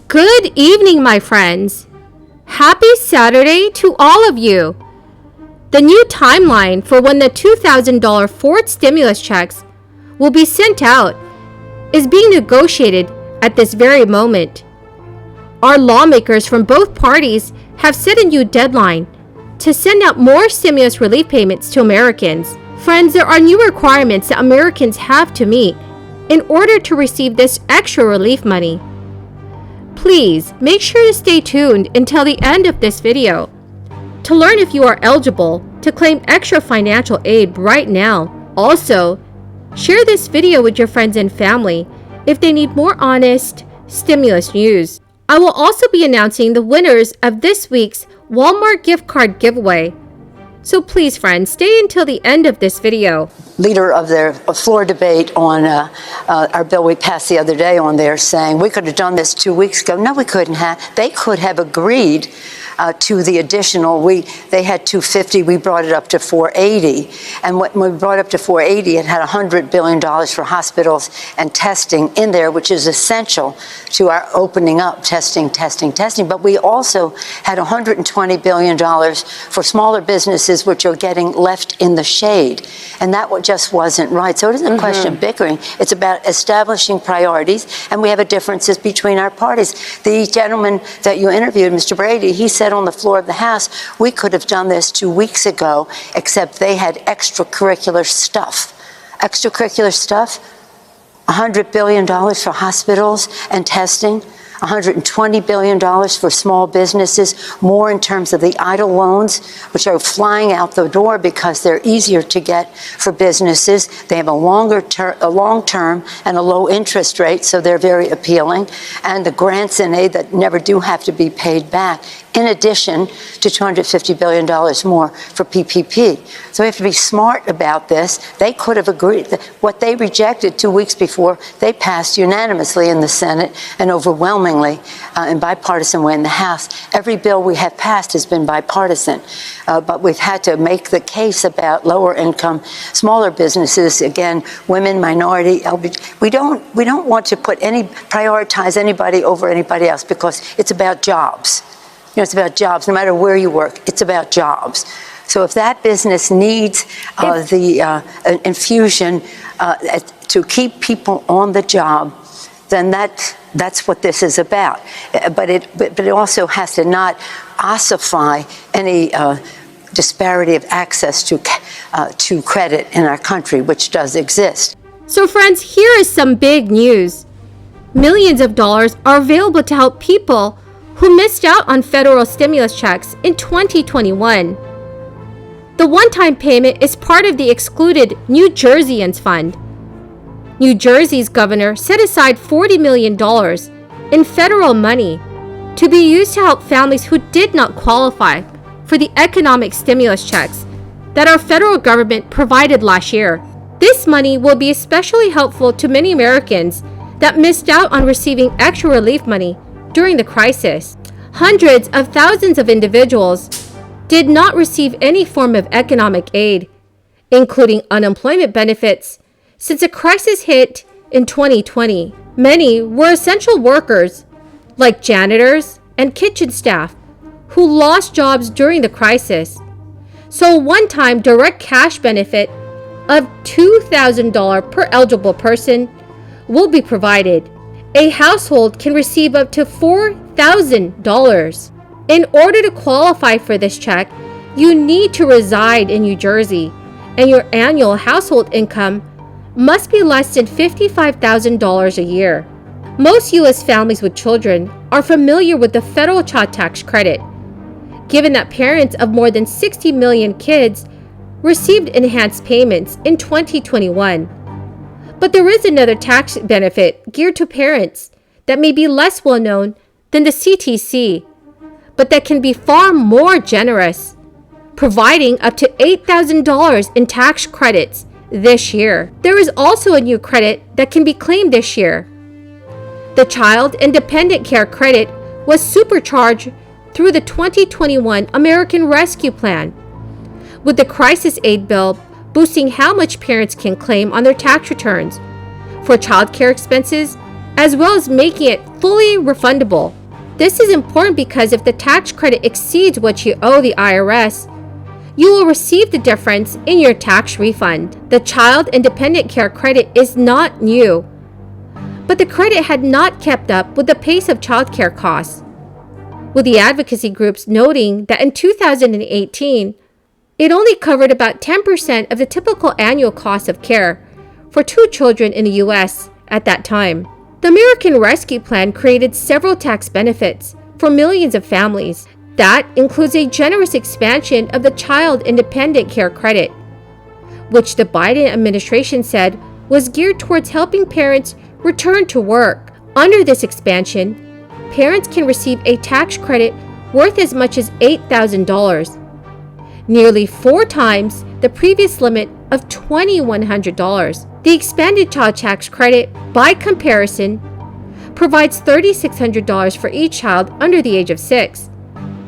Good evening, my friends. Happy Saturday to all of you. The new timeline for when the $2,000 Ford stimulus checks will be sent out is being negotiated at this very moment. Our lawmakers from both parties have set a new deadline to send out more stimulus relief payments to Americans. Friends, there are new requirements that Americans have to meet in order to receive this extra relief money. Please make sure to stay tuned until the end of this video to learn if you are eligible to claim extra financial aid right now. Also, share this video with your friends and family if they need more honest stimulus news. I will also be announcing the winners of this week's Walmart gift card giveaway. So please, friends, stay until the end of this video. Leader of their floor debate on our bill we passed the other day on there saying we could have done this 2 weeks ago. No, we couldn't have. They could have agreed to the additional. They had 250. We brought it up to 480. And when we brought up to 480, it had $100 billion for hospitals and testing in there, which is essential to our opening up, testing. But we also had $120 billion for smaller businesses, which are getting left in the shade. And that just wasn't right. So it isn't a question of bickering. It's about establishing priorities. And we have differences between our parties. The gentleman that you interviewed, Mr. Brady, he said on the floor of the House, we could have done this 2 weeks ago, except they had extracurricular stuff. Extracurricular stuff, $100 billion for hospitals and testing, $120 billion for small businesses, more in terms of the EIDL loans, which are flying out the door because they're easier to get for businesses. They have a long term and a low interest rate, so they're very appealing. And the grants and aid that never do have to be paid back, in addition to $250 billion more for PPP. So we have to be smart about this. They could have agreed. What they rejected 2 weeks before, they passed unanimously in the Senate and overwhelmingly in bipartisan way in the House. Every bill we have passed has been bipartisan, but we've had to make the case about lower income, smaller businesses, again, women, minority, LGBT. We don't want to prioritize anybody over anybody else because it's about jobs. It's about jobs. No matter where you work, it's about jobs. So if that business needs the infusion to keep people on the job, then that's what this is about. But it also has to not ossify any disparity of access to credit in our country, which does exist. So friends, here is some big news. Millions of dollars are available to help people who missed out on federal stimulus checks in 2021. The one-time payment is part of the excluded New Jerseyans Fund. New Jersey's governor set aside $40 million in federal money to be used to help families who did not qualify for the economic stimulus checks that our federal government provided last year. This money will be especially helpful to many Americans that missed out on receiving extra relief money during the crisis. Hundreds of thousands of individuals did not receive any form of economic aid, including unemployment benefits, since the crisis hit in 2020. Many were essential workers, like janitors and kitchen staff, who lost jobs during the crisis. So a one-time direct cash benefit of $2,000 per eligible person will be provided. A household can receive up to $4,000. In order to qualify for this check, you need to reside in New Jersey, and your annual household income must be less than $55,000 a year. Most U.S. families with children are familiar with the federal child tax credit, given that parents of more than 60 million kids received enhanced payments in 2021. But there is another tax benefit geared to parents that may be less well known than the CTC, but that can be far more generous, providing up to $8,000 in tax credits this year. There is also a new credit that can be claimed this year. The Child and Dependent Care Credit was supercharged through the 2021 American Rescue Plan, with the crisis aid bill boosting how much parents can claim on their tax returns for child care expenses as well as making it fully refundable. This is important because if the tax credit exceeds what you owe the IRS, you will receive the difference in your tax refund. The Child Independent Care Credit is not new, but the credit had not kept up with the pace of childcare costs, with the advocacy groups noting that in 2018, it only covered about 10% of the typical annual cost of care for 2 children in the U.S. at that time. The American Rescue Plan created several tax benefits for millions of families. That includes a generous expansion of the Child Independent Care Credit, which the Biden administration said was geared towards helping parents return to work. Under this expansion, parents can receive a tax credit worth as much as $8,000, nearly 4 times the previous limit of $2,100. The expanded child tax credit, by comparison, provides $3,600 for each child under the age of 6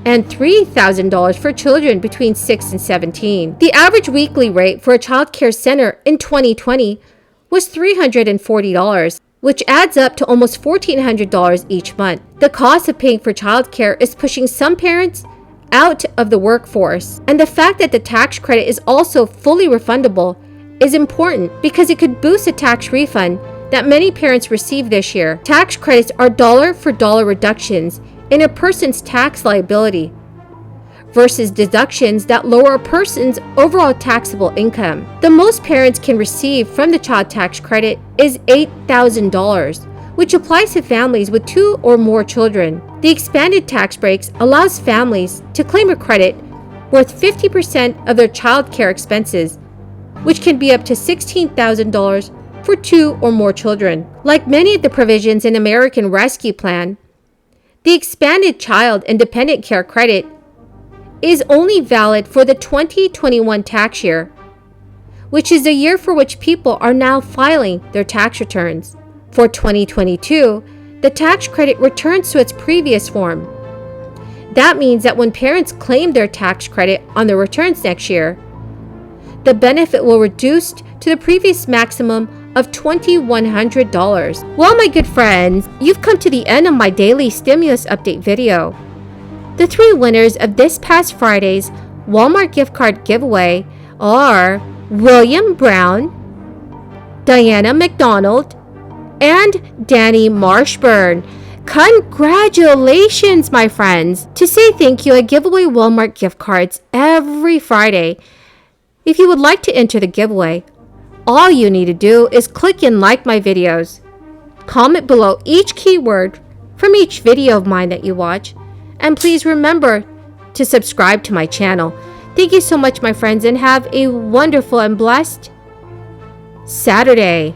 and $3,000 for children between 6 and 17. The average weekly rate for a child care center in 2020 was $340, which adds up to almost $1,400 each month. The cost of paying for child care is pushing some parents out of the workforce, and the fact that the tax credit is also fully refundable is important because it could boost the tax refund that many parents receive this year. Tax credits are dollar-for-dollar reductions in a person's tax liability versus deductions that lower a person's overall taxable income. The most parents can receive from the child tax credit is $8,000, which applies to families with 2 or more children. The expanded tax breaks allows families to claim a credit worth 50% of their child care expenses, which can be up to $16,000 for 2 or more children. Like many of the provisions in American Rescue Plan, the expanded Child Independent Care Credit is only valid for the 2021 tax year, which is the year for which people are now filing their tax returns. For 2022, the tax credit returns to its previous form. That means that when parents claim their tax credit on their returns next year, the benefit will reduce to the previous maximum of $2,100. Well, my good friends, you've come to the end of my daily stimulus update video. The 3 winners of this past Friday's Walmart gift card giveaway are William Brown, Diana McDonald, and Danny Marshburn. Congratulations, my friends! To say thank you, I give away Walmart gift cards every Friday. If you would like to enter the giveaway, all you need to do is click and like my videos. Comment below each keyword from each video of mine that you watch. And please remember to subscribe to my channel. Thank you so much, my friends, and have a wonderful and blessed Saturday.